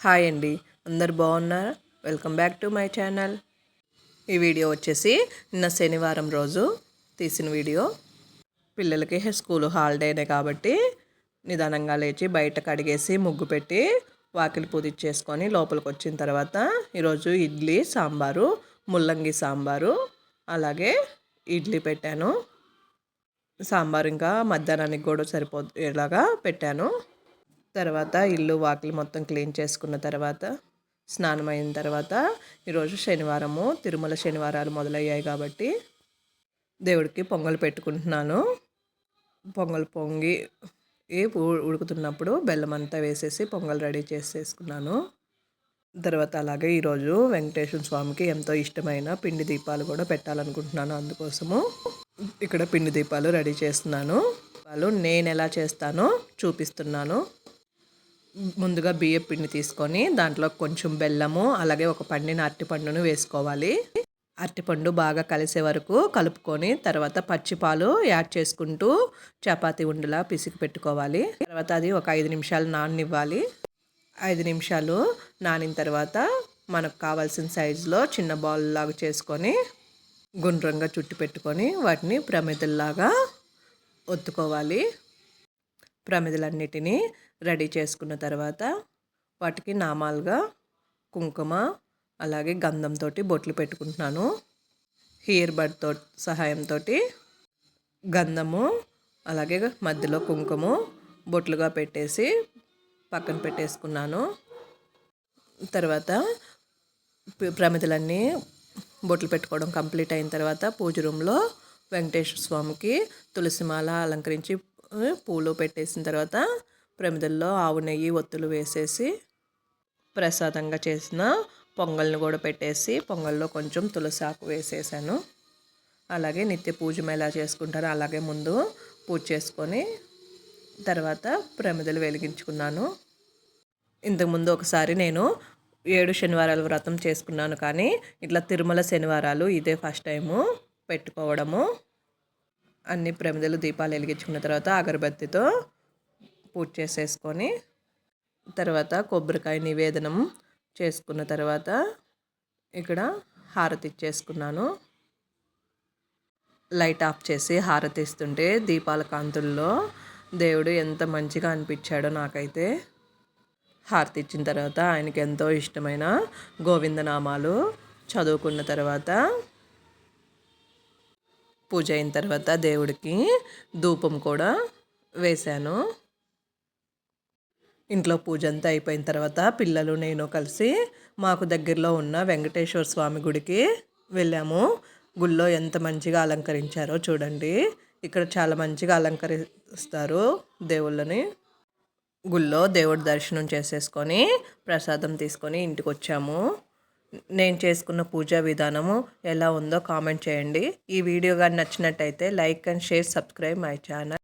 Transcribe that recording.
Hi అండి, అందరు బాగున్నారా? Welcome back to my channel. ఈ వీడియో వచ్చేసి నిన్న శనివారం రోజు తీసిన వీడియో. పిల్లలకి స్కూల్ హాలిడేనే కాబట్టి నిదానంగా లేచి బయట కడిగేసి ముగ్గు పెట్టి వాకిలి పూజించేసుకొని లోపలికి వచ్చిన తర్వాత ఈరోజు ఇడ్లీ సాంబారు, ముల్లంగి సాంబారు, అలాగే ఇడ్లీ పెట్టాను. సాంబారు ఇంకా మధ్యాహ్నానికి కూడా సరిపోయేలాగా పెట్టాను. తర్వాత ఇల్లు వాకిలి మొత్తం క్లీన్ చేసుకున్న తర్వాత స్నానం అయిన తర్వాత ఈరోజు శనివారము, తిరుమల శనివారాలు మొదలయ్యాయి కాబట్టి దేవుడికి పొంగల్ పెట్టుకుంటున్నాను. పొంగల్ పొంగి ఉడుకుతున్నప్పుడు బెల్లం అంతా వేసేసి పొంగల్ రెడీ చేసేసుకున్నాను. తర్వాత అలాగే ఈరోజు వెంకటేశ్వర స్వామికి ఎంతో ఇష్టమైన పిండి దీపాలు కూడా పెట్టాలనుకుంటున్నాను. అందుకోసము ఇక్కడ పిండి దీపాలు రెడీ చేస్తున్నాను. వాళ్ళు నేను ఎలా చేస్తానో చూపిస్తున్నాను. ముందుగా బియ్యం పిండి తీసుకొని దాంట్లో కొంచెం బెల్లము, అలాగే ఒక పండిన అరటిపండును వేసుకోవాలి. అరటిపండు బాగా కలిసే వరకు కలుపుకొని తర్వాత పచ్చిపాలు యాడ్ చేసుకుంటూ చపాతీ ఉండలా పిసికి పెట్టుకోవాలి. తర్వాత అది ఒక 5 నిమిషాలు నాననివ్వాలి. 5 నిమిషాలు నానిన తర్వాత మనకు కావాల్సిన సైజులో చిన్న బాల్ లాగా చేసుకొని గుండ్రంగా చుట్టి పెట్టుకొని వాటిని ప్రమిదల్లాగా ఒత్తుకోవాలి. ప్రమిదలన్నిటినీ రెడీ చేసుకున్న తర్వాత వాటికి నామాలుగా కుంకుమ అలాగే గంధంతో బొట్లు పెట్టుకుంటున్నాను. హియర్ బడ్తో సహాయంతో గంధము అలాగే మధ్యలో కుంకుమ బొట్లుగా పెట్టేసి పక్కన పెట్టేసుకున్నాను. తర్వాత ప్రమిదలన్నీ బొట్లు పెట్టుకోవడం కంప్లీట్ అయిన తర్వాత పూజ రూమ్లో వెంకటేశ్వర స్వామికి తులసిమాల అలంకరించి పూలు పెట్టేసిన తర్వాత ప్రమిదల్లో ఆవు నెయ్యి ఒత్తులు వేసేసి ప్రసాదంగా చేసిన పొంగల్ని కూడా పెట్టేసి పొంగల్లో కొంచెం తులసి ఆకు వేసేసాను. అలాగే నిత్య పూజ ఎలా చేసుకుంటారో అలాగే ముందు పూజ చేసుకొని తర్వాత ప్రమిదలు వెలిగించుకున్నాను. ఇంతకుముందు ఒకసారి నేను 7 శనివారాల వ్రతం చేసుకున్నాను, కానీ ఇట్లా తిరుమల శనివారాలు ఇదే ఫస్ట్ టైము పెట్టుకోవడము. అన్ని ప్రమిదలు దీపాలు వెలిగించుకున్న తర్వాత అగరబత్తితో పూజ చేసేసుకొని తర్వాత కొబ్బరికాయ నివేదనం చేసుకున్న తర్వాత ఇక్కడ హారతి ఇచ్చేసుకున్నాను. లైట్ ఆఫ్ చేసి హారతి ఇస్తుంటే దీపాల కాంతుల్లో దేవుడు ఎంత మంచిగా అనిపించాడో నాకైతే. హారతి ఇచ్చిన తర్వాత ఆయనకి ఎంతో ఇష్టమైన గోవిందనామాలు చదువుకున్న తర్వాత పూజ అయిన తర్వాత దేవుడికి ధూపం కూడా వేశాను. ఇంట్లో పూజ అంతా అయిపోయిన తర్వాత పిల్లలు నేను కలిసి మాకు దగ్గరలో ఉన్న వెంకటేశ్వర స్వామి గుడికి వెళ్ళాము. గుళ్ళో ఎంత మంచిగా అలంకరించారో చూడండి. ఇక్కడ చాలా మంచిగా అలంకరిస్తారు దేవుళ్ళని. గుళ్ళో దేవుడి దర్శనం చేసేసుకొని ప్రసాదం తీసుకొని ఇంటికి వచ్చాము. నేను చేసుకున్న పూజా విధానము ఎలా ఉందో కామెంట్ చేయండి. ఈ వీడియో కానీ నచ్చినట్టయితే like and share, subscribe my channel.